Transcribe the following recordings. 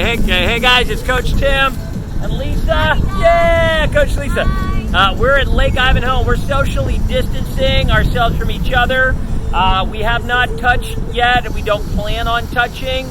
Hey guys, it's Coach Tim and Lisa. Yeah, Coach Lisa. We're at Lake Ivanhoe. We're socially distancing ourselves from each other. We have not touched yet, and we don't plan on touching.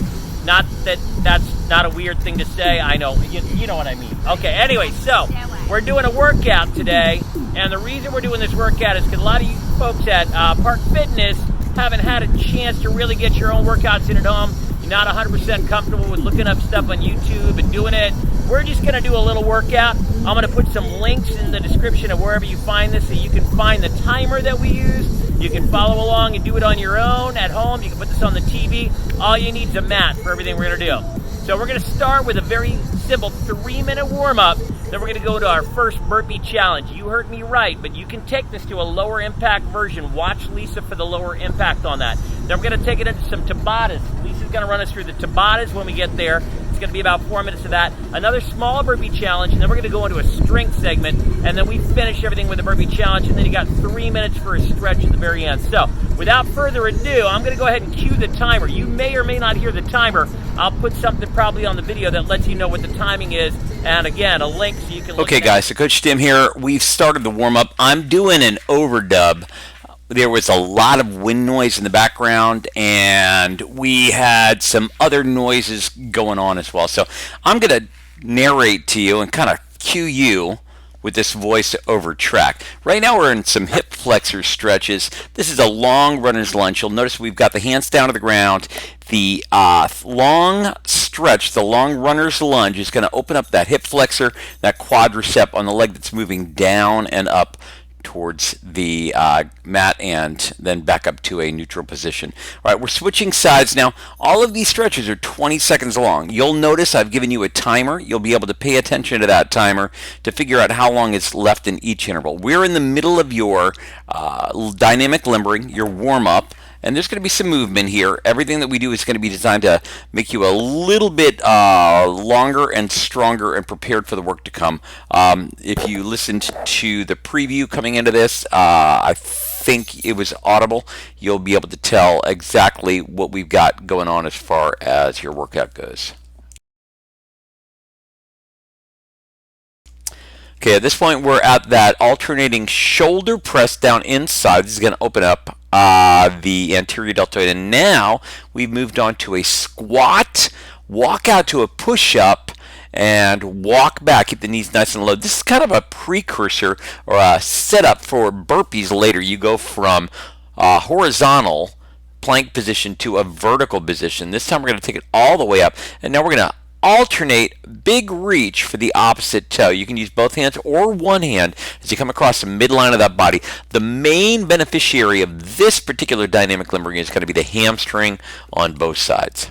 Not that that's not a weird thing to say. I know, you know what I mean. Okay, anyway, so we're doing a workout today, and the reason we're doing this workout is because a lot of you folks at Park Fitness haven't had a chance to really get your own workouts in at home. You're not 100% comfortable with looking up stuff on YouTube and doing it. We're just going to do a little workout. I'm going to put some links in the description of wherever you find this so you can find the timer that we use. You can follow along and do it on your own at home. You can put this on the TV. All you need is a mat for everything we're going to do. So we're going to start with a very simple 3-minute warm-up. Then we're going to go to our first burpee challenge. You heard me right, but you can take this to a lower impact version. Watch Lisa for the lower impact on that. Then we're going to take it into some Tabatas. Lisa's going to run us through the Tabatas when we get there. It's going to be about 4 minutes of that. Another small burpee challenge, and then we're going to go into a strength segment, and then we finish everything with a burpee challenge, and then you got 3 minutes for a stretch at the very end. So without further ado, I'm going to go ahead and cue the timer. You may or may not hear the timer. I'll put something probably on the video that lets you know what the timing is, and again, a link so you can look. Okay guys, so Coach Tim here. We've started the warm-up. I'm doing an overdub. There was a lot of wind noise in the background, and we had some other noises going on as well. So I'm going to narrate to you and kind of cue you with this voice over track. Right now we're in some hip flexor stretches. This is a long runner's lunge. You'll notice we've got the hands down to the ground. The long stretch, the long runner's lunge, is going to open up that hip flexor, that quadricep on the leg that's moving down and up towards the mat and then back up to a neutral position. All right, we're switching sides now. All of these stretches are 20 seconds long. You'll notice I've given you a timer. You'll be able to pay attention to that timer to figure out how long is left in each interval. We're in the middle of your dynamic limbering, your warm-up, and there's going to be some movement here. Everything that we do is going to be designed to make you a little bit longer and stronger and prepared for the work to come. If you listened to the preview coming into this, I think it was audible. You'll be able to tell exactly what we've got going on as far as your workout goes. Okay, at this point we're at that alternating shoulder press down inside. This is going to open up the anterior deltoid, and now we've moved on to a squat, walk out to a push-up, and walk back. Keep the knees nice and low. This is kind of a precursor or a setup for burpees later. You go from horizontal plank position to a vertical position. This time we're going to take it all the way up, and now we're going to alternate big reach for the opposite toe. You can use both hands or one hand as you come across the midline of that body. The main beneficiary of this particular dynamic limbering is going to be the hamstring on both sides.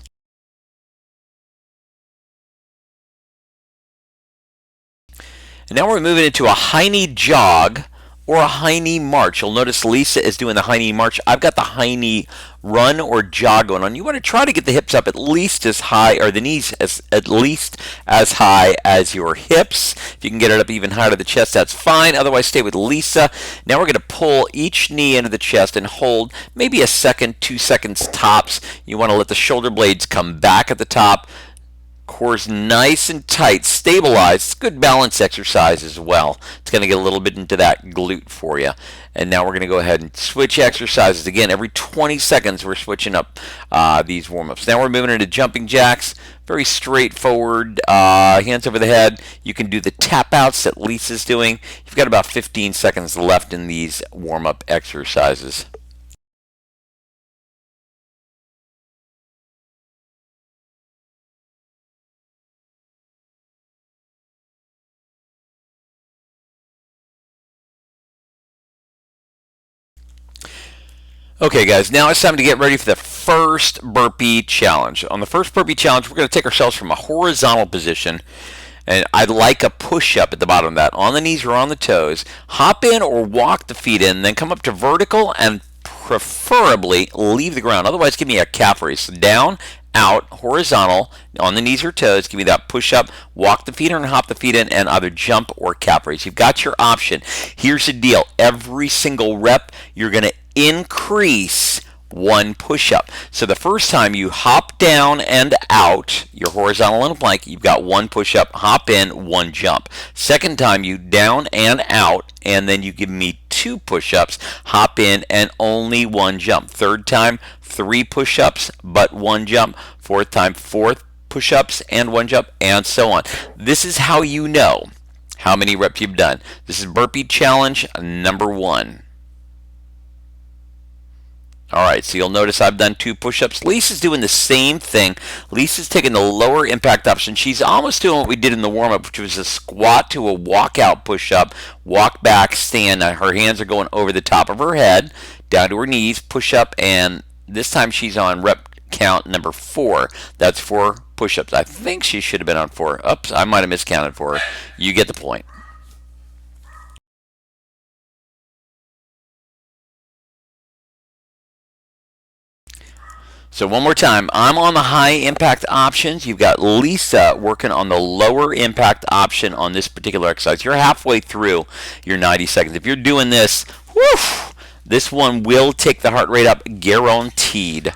And now we're moving into a high knee jog or a high knee march. You'll notice Lisa is doing the high knee march. I've got the high knee run or jog going on. You want to try to get the hips up at least as high, or the knees at least as high as your hips. If you can get it up even higher to the chest, that's fine. Otherwise, stay with Lisa. Now we're going to pull each knee into the chest and hold maybe a second, 2 seconds tops. You want to let the shoulder blades come back at the top. Core's nice and tight, stabilized. It's a good balance exercise as well. It's going to get a little bit into that glute for you. And now we're going to go ahead and switch exercises. Again, every 20 seconds we're switching up these warm-ups. Now we're moving into jumping jacks. Very straightforward, hands over the head. You can do the tap outs that Lisa's doing. You've got about 15 seconds left in these warm-up exercises. Okay guys, now it's time to get ready for the first burpee challenge. On the first burpee challenge, we're going to take ourselves from a horizontal position, and I'd like a push-up at the bottom of that, on the knees or on the toes. Hop in or walk the feet in, then come up to vertical and preferably leave the ground. Otherwise, give me a calf raise. Down, out, horizontal, on the knees or toes. Give me that push-up, walk the feet in or hop the feet in, and either jump or calf raise. You've got your option. Here's the deal. Every single rep, you're going to increase 1 push-up. So the first time you hop down and out, you're horizontal in a plank, you've got 1 push-up, hop in, 1 jump. Second time you down and out, and then you give me 2 push-ups, hop in, and only 1 jump. Third time, 3 push-ups, but 1 jump. Fourth time, 4 push-ups and 1 jump, and so on. This is how you know how many reps you've done. This is burpee challenge number 1. Alright, so you'll notice I've done 2 push-ups. Lisa's doing the same thing. Lisa's taking the lower impact option. She's almost doing what we did in the warm-up, which was a squat to a walkout push-up, walk back, stand. Now, her hands are going over the top of her head, down to her knees, push-up, and this time she's on rep count number 4. That's 4 push-ups. I think she should have been on 4. Oops, I might have miscounted for her. You get the point. So one more time, I'm on the high impact options. You've got Lisa working on the lower impact option on this particular exercise. You're halfway through your 90 seconds. If you're doing this, whoo, this one will take the heart rate up, guaranteed.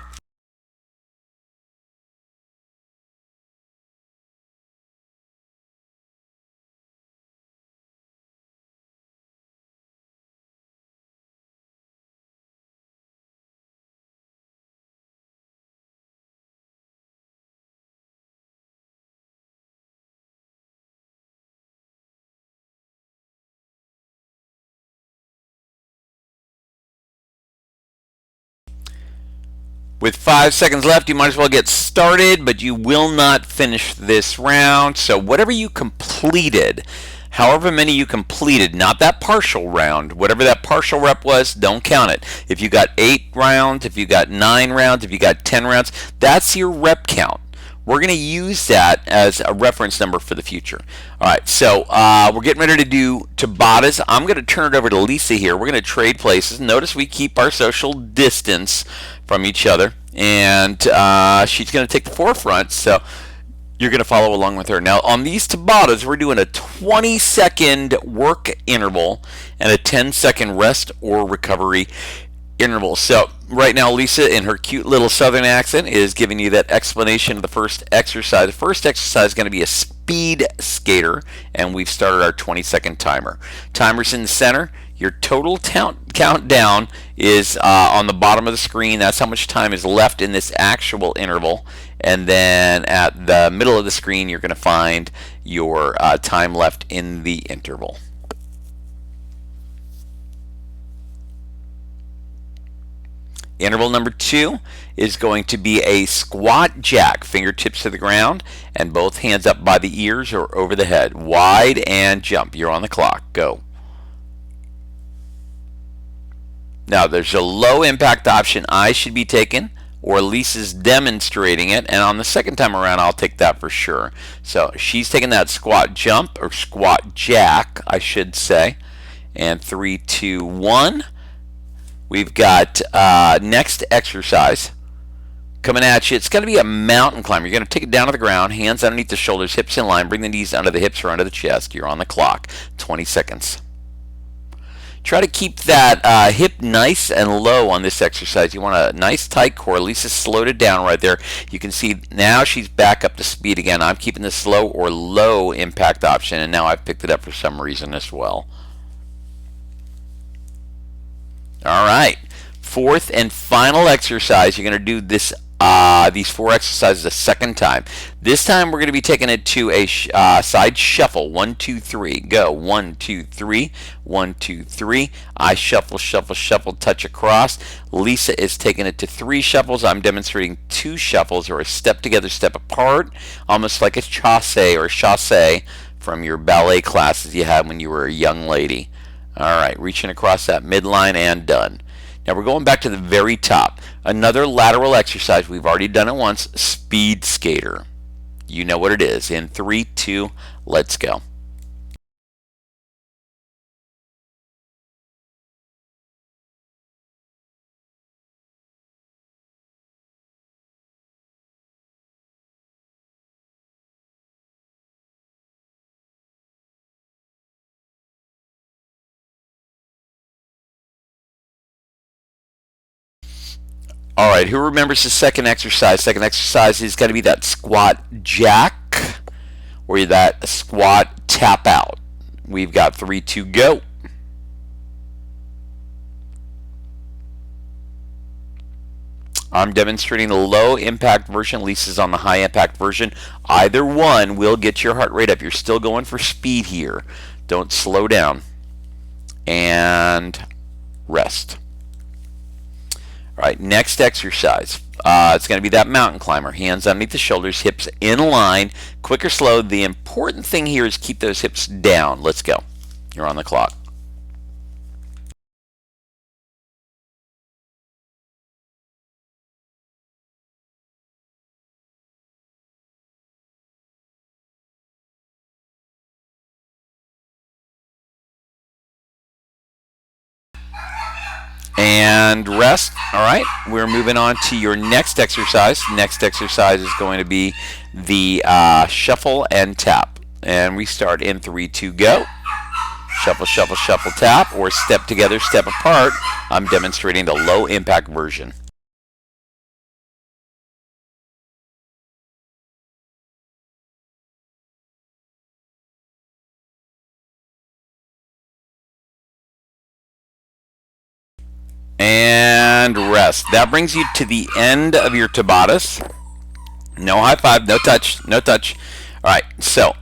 With 5 seconds left, you might as well get started, but you will not finish this round. So whatever you completed, however many you completed, not that partial round, whatever that partial rep was, don't count it. If you got 8 rounds, if you got 9 rounds, if you got 10 rounds, that's your rep count. We're going to use that as a reference number for the future. All right, so we're getting ready to do Tabatas. I'm going to turn it over to Lisa here. We're going to trade places. Notice we keep our social distance from each other, and she's going to take the forefront, so you're going to follow along with her. Now, on these Tabatas, we're doing a 20-second work interval and a 10-second rest or recovery interval. So right now, Lisa, in her cute little southern accent, is giving you that explanation of the first exercise. The first exercise is going to be a speed skater, and we've started our 20-second timer. Timer's in the center. Your total countdown is on the bottom of the screen. That's how much time is left in this actual interval. And then at the middle of the screen, you're going to find your time left in the interval. Interval number 2 is going to be a squat jack, fingertips to the ground and both hands up by the ears or over the head. Wide and jump. You're on the clock. Go. Now there's a low impact option I should be taking, or Lisa's demonstrating it, and on the second time around I'll take that for sure. So she's taking that squat jump, or squat jack I should say, and 3, 2, 1. We've got next exercise coming at you. It's going to be a mountain climb. You're going to take it down to the ground, hands underneath the shoulders, hips in line, bring the knees under the hips or under the chest. You're on the clock. 20 seconds. Try to keep that hip nice and low on this exercise. You want a nice tight core. Lisa slowed it down right there. You can see now she's back up to speed again. I'm keeping the slow or low impact option, and now I've picked it up for some reason as well. All right, fourth and final exercise. You're going to do this these 4 exercises a second time. This time we're going to be taking it to a side shuffle. 1, 2, 3. Go. 1, 2, 3. 1, 2, 3. I shuffle, shuffle, shuffle, touch across. Lisa is taking it to 3 shuffles. I'm demonstrating 2 shuffles, or a step together, step apart, almost like a chasse or chasse from your ballet classes you had when you were a young lady. All right, reaching across that midline and done. Now we're going back to the very top. Another lateral exercise. We've already done it once. Speed skater. You know what it is. In 3, 2, let's go. All right, who remembers the second exercise? Second exercise is going to be that squat jack or that squat tap out. We've got 3, 2, go. I'm demonstrating the low impact version. Lisa's on the high impact version. Either one will get your heart rate up. You're still going for speed here. Don't slow down. And rest. All right, next exercise. It's going to be that mountain climber. Hands underneath the shoulders, hips in line. Quick or slow. The important thing here is keep those hips down. Let's go. You're on the clock. And rest. All right, we're moving on to your next exercise. Next exercise is going to be the shuffle and tap. And we start in 3, 2, go. Shuffle, shuffle, shuffle, tap, or step together, step apart. I'm demonstrating the low impact version. And rest. That brings you to the end of your Tabatas. No high five, no touch, no touch. All right, so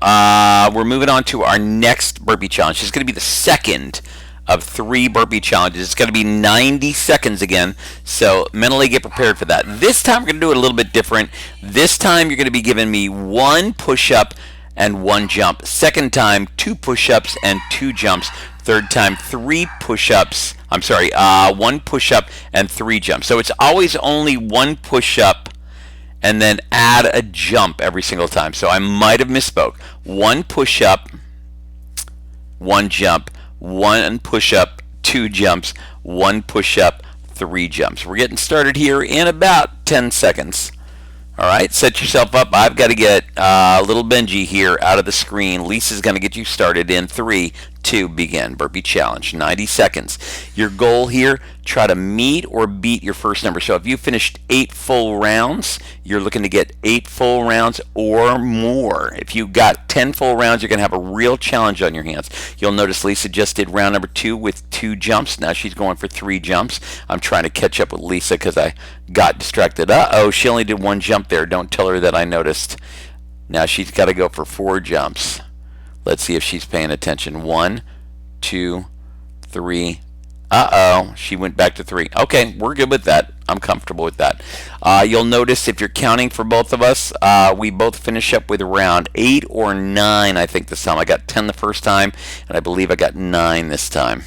we're moving on to our next burpee challenge. It's going to be the second of 3 burpee challenges. It's going to be 90 seconds again, so mentally get prepared for that. This time we're going to do it a little bit different. This time you're going to be giving me 1 push-up and 1 jump. Second time, 2 push-ups and 2 jumps. Third time, 3 push-ups. I'm sorry, 1 push-up and 3 jumps. So it's always only 1 push-up and then add a jump every single time. So I might have misspoke. 1 push-up, 1 jump, 1 push-up, 2 jumps, 1 push-up, 3 jumps. We're getting started here in about 10 seconds. All right, set yourself up. I've got to get little Benji here out of the screen. Lisa's going to get you started in 3, 2, begin. Burpee challenge, 90 seconds. Your goal here, try to meet or beat your first number. So if you finished 8 full rounds, you're looking to get 8 full rounds or more. If you got 10 full rounds, you're going to have a real challenge on your hands. You'll notice Lisa just did round number 2 with 2 jumps. Now she's going for 3 jumps. I'm trying to catch up with Lisa because I got distracted. Uh-oh, she only did 1 jump there. Don't tell her that I noticed. Now she's got to go for 4 jumps. Let's see if she's paying attention. 1, 2, 3. Uh-oh, she went back to 3. Okay, we're good with that. I'm comfortable with that. You'll notice if you're counting for both of us, we both finish up with around 8 or 9, I think, this time. I got 10 the first time, and I believe I got 9 this time.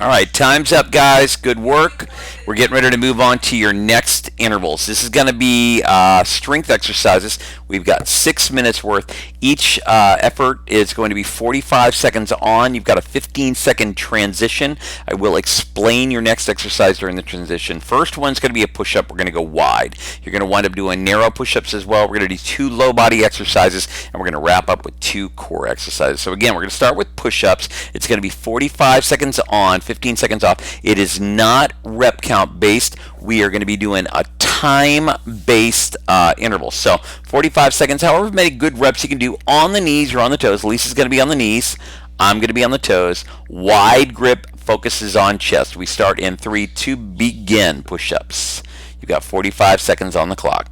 All right, time's up, guys. Good work. We're getting ready to move on to your next intervals. This is going to be strength exercises. We've got 6 minutes worth. Each effort is going to be 45 seconds on. You've got a 15-second transition. I will explain your next exercise during the transition. First one's going to be a push-up. We're going to go wide. You're going to wind up doing narrow push-ups as well. We're going to do 2 low body exercises, and we're going to wrap up with 2 core exercises. So again, we're going to start with push-ups. It's going to be 45 seconds on, 15 seconds off. It is not rep count based. We are going to be doing a time based interval. So 45 seconds, however many good reps you can do on the knees or on the toes. Lisa's going to be on the knees. I'm going to be on the toes. Wide grip focuses on chest. We start in 3, 2, begin push-ups. You've got 45 seconds on the clock.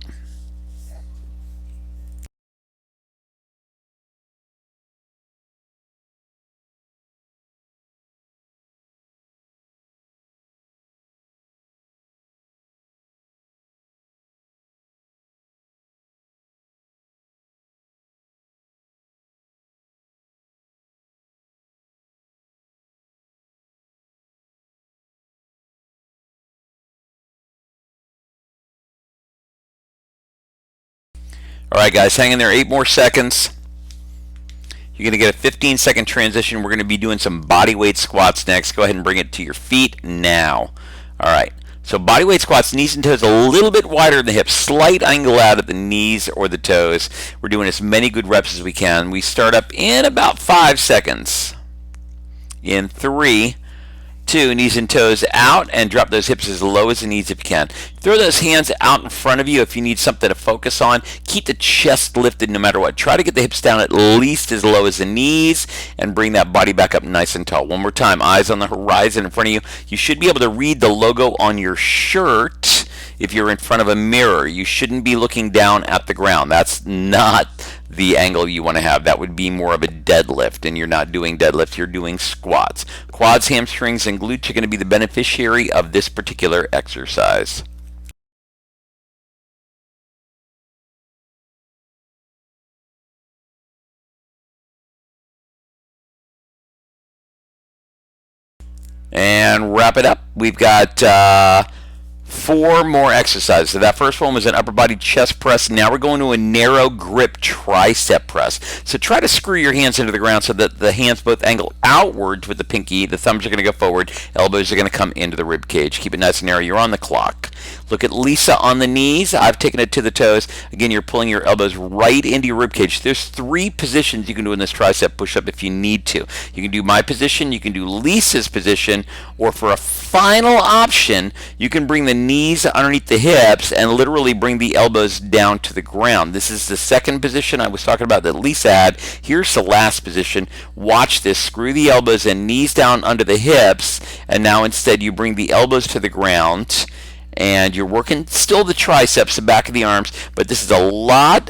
All right, guys, hang in there. 8 more seconds. You're going to get a 15-second transition. We're going to be doing some body weight squats next. Go ahead and bring it to your feet now. All right. So body weight squats, knees and toes a little bit wider than the hips. Slight angle out at the knees or the toes. We're doing as many good reps as we can. We start up in about 5 seconds. In 3, 2, knees and toes out, and drop those hips as low as the knees if you can. Throw those hands out in front of you if you need something to focus on. Keep the chest lifted no matter what. Try to get the hips down at least as low as the knees and bring that body back up nice and tall. One more time, eyes on the horizon in front of you. You should be able to read the logo on your shirt if you're in front of a mirror. You shouldn't be looking down at the ground. That's not the angle you want to have. That would be more of a deadlift, and you're not doing deadlift, you're doing squats. Quads, hamstrings, and glutes are going to be the beneficiary of this particular exercise. And wrap it up. We've got 4 more exercises. So that first one was an upper body chest press. Now we're going to a narrow grip tricep press. So try to screw your hands into the ground so that the hands both angle outwards with the pinky. The thumbs are going to go forward. Elbows are going to come into the rib cage. Keep it nice and narrow. You're on the clock. Look at Lisa on the knees. I've taken it to the toes. Again, you're pulling your elbows right into your rib cage. There's 3 positions you can do in this tricep push-up if you need to. You can do my position, you can do Lisa's position, or for a final option, you can bring the knees underneath the hips and literally bring the elbows down to the ground. This is the second position I was talking about that Lisa had. Here's the last position. Watch this. Screw the elbows and knees down under the hips, and now instead you bring the elbows to the ground. And you're working still the triceps, the back of the arms, but this is a lot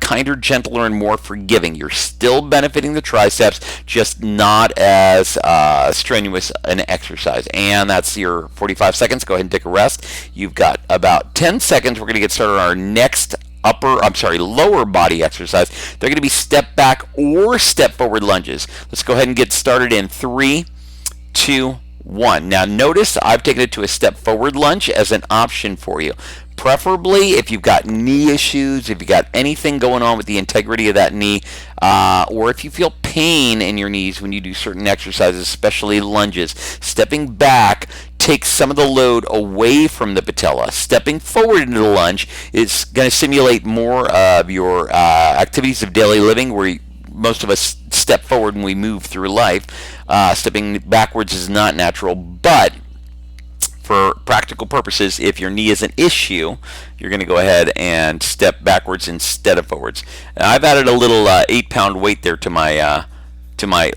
kinder, gentler, and more forgiving. You're still benefiting the triceps, just not as strenuous an exercise. And that's your 45 seconds. Go ahead and take a rest. You've got about 10 seconds. We're going to get started on our next lower body exercise. They're going to be step back or step forward lunges. Let's go ahead and get started in 3, 2, 1. Now notice I've taken it to a step forward lunge as an option for you. Preferably if you've got knee issues, if you've got anything going on with the integrity of that knee, or if you feel pain in your knees when you do certain exercises, especially lunges, stepping back takes some of the load away from the patella. Stepping forward into the lunge is going to simulate more of your activities of daily living where most of us step forward when we move through life. Stepping backwards is not natural, but for practical purposes, if your knee is an issue, you're going to go ahead and step backwards instead of forwards. I've added a little 8-pound weight there to my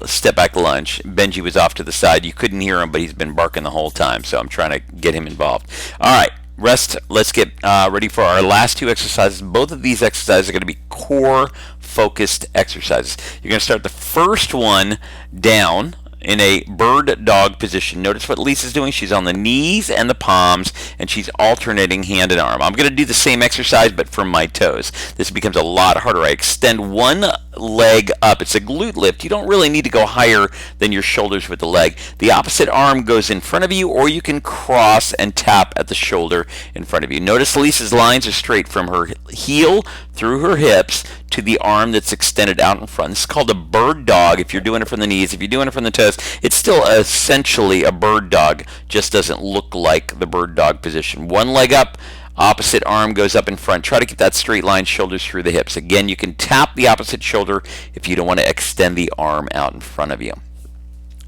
step back lunge. Benji was off to the side. You couldn't hear him, but he's been barking the whole time, so I'm trying to get him involved. All right. Rest. Let's get ready for our last 2 exercises. Both of these exercises are going to be core focused exercises. You're going to start the first one down in a bird dog position. Notice what Lisa's doing. She's on the knees and the palms, and she's alternating hand and arm. I'm going to do the same exercise, but from my toes. This becomes a lot harder. I extend one leg up. It's a glute lift. You don't really need to go higher than your shoulders with the leg. The opposite arm goes in front of you, or you can cross and tap at the shoulder in front of you. Notice Lisa's lines are straight from her heel through her hips to the arm that's extended out in front. This is called a bird dog if you're doing it from the knees. If you're doing it from the toes, it's still essentially a bird dog, just doesn't look like the bird dog position. One leg up, opposite arm goes up in front. Try to keep that straight line, shoulders through the hips. Again, you can tap the opposite shoulder if you don't want to extend the arm out in front of you.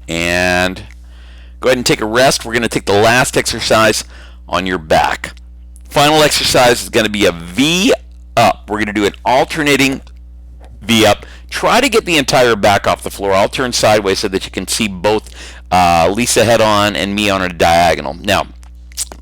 And go ahead and take a rest. We're going to take the last exercise on your back. Final exercise is going to be a V up. We're going to do an alternating V up. Try to get the entire back off the floor. I'll turn sideways so that you can see both Lisa head on and me on a diagonal. Now,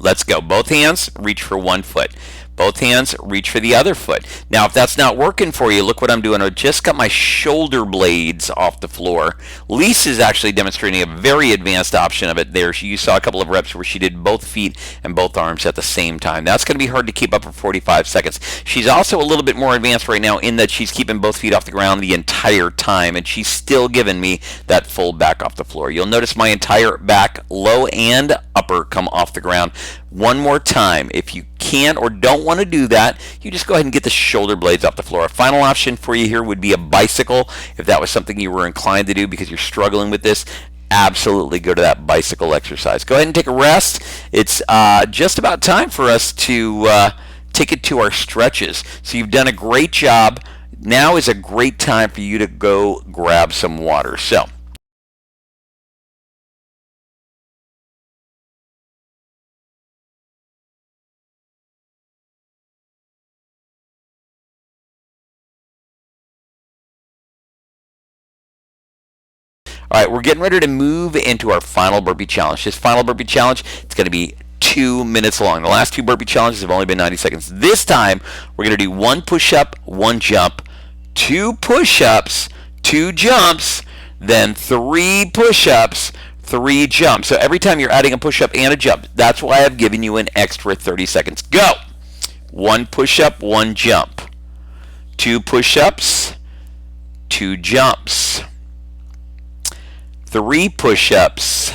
let's go. Both hands reach for one foot. Both hands reach for the other foot. Now, if that's not working for you, look what I'm doing. I just got my shoulder blades off the floor. Lisa's actually demonstrating a very advanced option of it there. You saw a couple of reps where she did both feet and both arms at the same time. That's going to be hard to keep up for 45 seconds. She's also a little bit more advanced right now in that she's keeping both feet off the ground the entire time, and she's still giving me that full back off the floor. You'll notice my entire back, low and upper, come off the ground. one more time. If you can't or don't want to do that, you just go ahead and get the shoulder blades off the floor. A final option for you here would be a bicycle. If that was something you were inclined to do because you're struggling with this, absolutely go to that bicycle exercise. Go ahead and take a rest. It's just about time for us to take it to our stretches. So you've done a great job. Now is a great time for you to go grab some water. So all right, we're getting ready to move into our final burpee challenge. This final burpee challenge, it's going to be 2 minutes long. The last 2 burpee challenges have only been 90 seconds. This time, we're going to do 1 push-up, 1 jump, 2 push-ups, 2 jumps, then 3 push-ups, 3 jumps. So every time you're adding a push-up and a jump, that's why I've given you an extra 30 seconds. Go! 1 push-up, 1 jump, 2 push-ups, 2 jumps, 3 push-ups,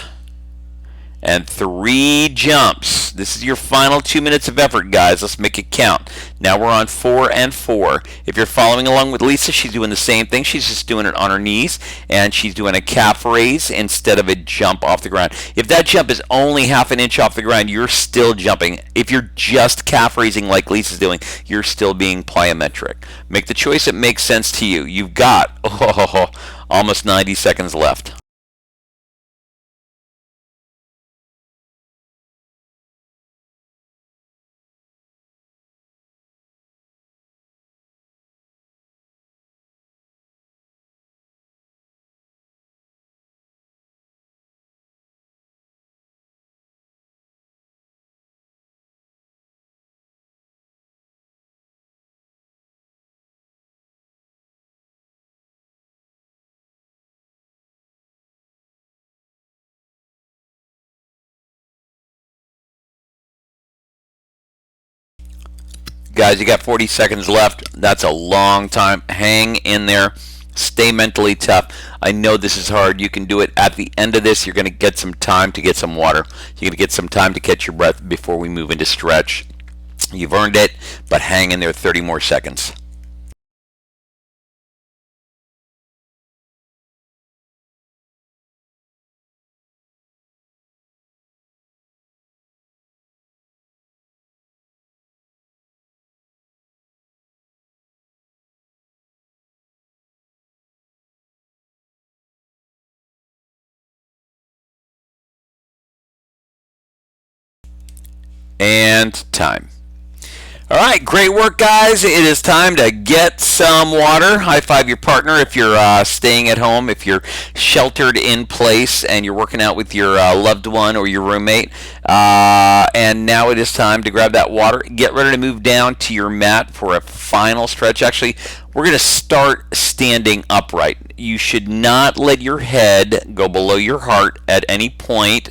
and 3 jumps. This is your final 2 minutes of effort, guys. Let's make it count. Now we're on 4 and 4. If you're following along with Lisa, she's doing the same thing. She's just doing it on her knees, and she's doing a calf raise instead of a jump off the ground. If that jump is only half an inch off the ground, you're still jumping. If you're just calf raising like Lisa's doing, you're still being plyometric. Make the choice that makes sense to you. You've got almost 90 seconds left. Guys, you got 40 seconds left. That's a long time. Hang in there. Stay mentally tough. I know this is hard. You can do it. At the end of this, you're going to get some time to get some water. You're going to get some time to catch your breath before we move into stretch. You've earned it, but hang in there 30 more seconds. And time. All right, great work, guys. It is time to get some water. High five your partner if you're staying at home, if you're sheltered in place and you're working out with your loved one or your roommate. And now it is time to grab that water. Get ready to move down to your mat for a final stretch. Actually, we're going to start standing upright. You should not let your head go below your heart at any point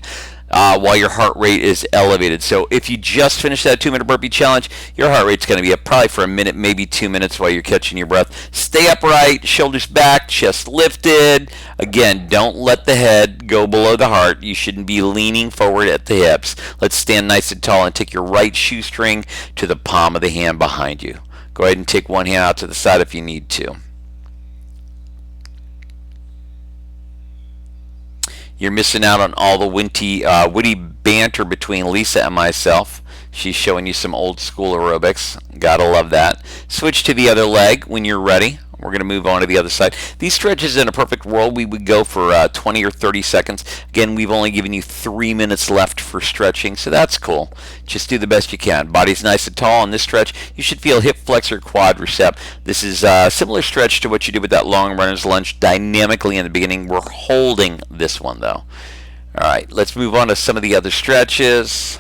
while your heart rate is elevated. So if you just finished that 2-minute burpee challenge, your heart rate's going to be up probably for a minute, maybe 2 minutes while you're catching your breath. Stay upright, shoulders back, chest lifted. Again, don't let the head go below the heart. You shouldn't be leaning forward at the hips. Let's stand nice and tall and take your right shoestring to the palm of the hand behind you. Go ahead and take one hand out to the side if you need to. You're missing out on all the witty banter between Lisa and myself. She's showing you some old school aerobics. Gotta love that. Switch to the other leg when you're ready. We're going to move on to the other side. These stretches in a perfect world, we would go for 20 or 30 seconds. Again, we've only given you 3 minutes left for stretching, so that's cool. Just do the best you can. Body's nice and tall on this stretch. You should feel hip flexor, quadricep. This is a similar stretch to what you did with that long runner's lunge dynamically in the beginning. We're holding this one, though. All right, let's move on to some of the other stretches.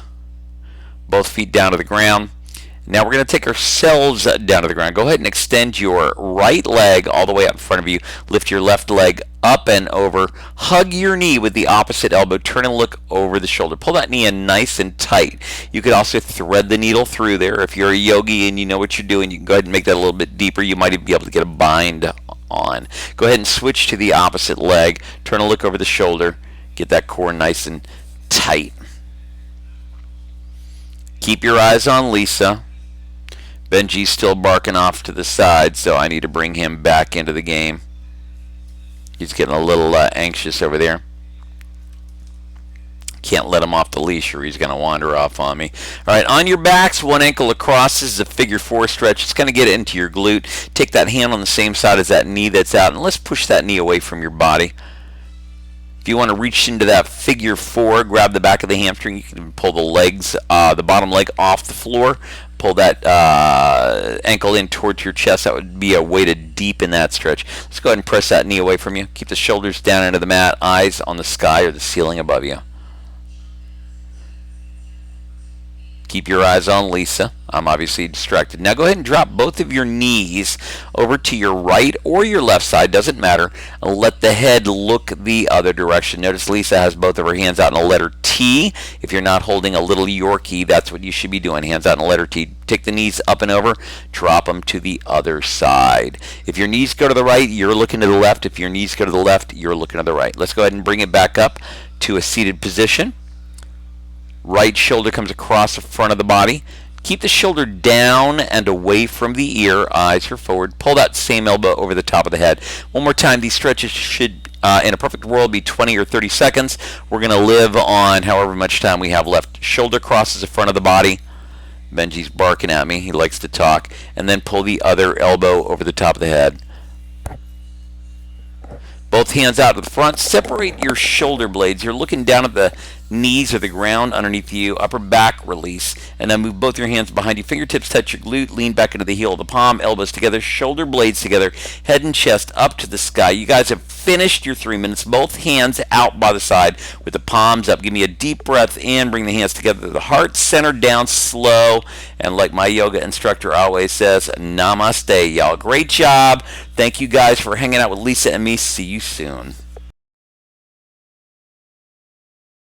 Both feet down to the ground. Now we're going to take ourselves down to the ground. Go ahead and extend your right leg all the way up in front of you. Lift your left leg up and over. Hug your knee with the opposite elbow. Turn and look over the shoulder. Pull that knee in nice and tight. You could also thread the needle through there. If you're a yogi and you know what you're doing, you can go ahead and make that a little bit deeper. You might even be able to get a bind on. Go ahead and switch to the opposite leg. Turn and look over the shoulder. Get that core nice and tight. Keep your eyes on Lisa. Benji's still barking off to the side, so I need to bring him back into the game. He's getting a little anxious over there. Can't let him off the leash or he's going to wander off on me. All right, on your backs, one ankle across. This is a figure 4 stretch. It's going to get it into your glute. Take that hand on the same side as that knee that's out, and let's push that knee away from your body. If you want to reach into that figure 4, grab the back of the hamstring. You can pull the legs, the bottom leg off the floor. Pull that ankle in towards your chest. That would be a way to deepen that stretch. Let's go ahead and press that knee away from you. Keep the shoulders down into the mat, eyes on the sky or the ceiling above you. Keep your eyes on Lisa. I'm obviously distracted. Now go ahead and drop both of your knees over to your right or your left side, doesn't matter. And let the head look the other direction. Notice Lisa has both of her hands out in a letter T. If you're not holding a little Yorkie, that's what you should be doing. Hands out in a letter T. Take the knees up and over. Drop them to the other side. If your knees go to the right, you're looking to the left. If your knees go to the left, you're looking to the right. Let's go ahead and bring it back up to a seated position. Right shoulder comes across the front of the body. Keep the shoulder down and away from the ear. Eyes are forward. Pull that same elbow over the top of the head. One more time. These stretches should, in a perfect world, be 20 or 30 seconds. We're going to live on however much time we have left. Shoulder crosses the front of the body. Benji's barking at me. He likes to talk. And then pull the other elbow over the top of the head. Both hands out to the front. Separate your shoulder blades. You're looking down at the knees or the ground underneath you. Upper back release. And then move both your hands behind you. Fingertips touch your glute. Lean back into the heel of the palm. Elbows together. Shoulder blades together. Head and chest up to the sky. You guys have finished your 3 minutes. Both hands out by the side with the palms up. Give me a deep breath in. Bring the hands together. The heart centered down slow. And like my yoga instructor always says, namaste, y'all. Great job. Thank you guys for hanging out with Lisa and me. See you soon.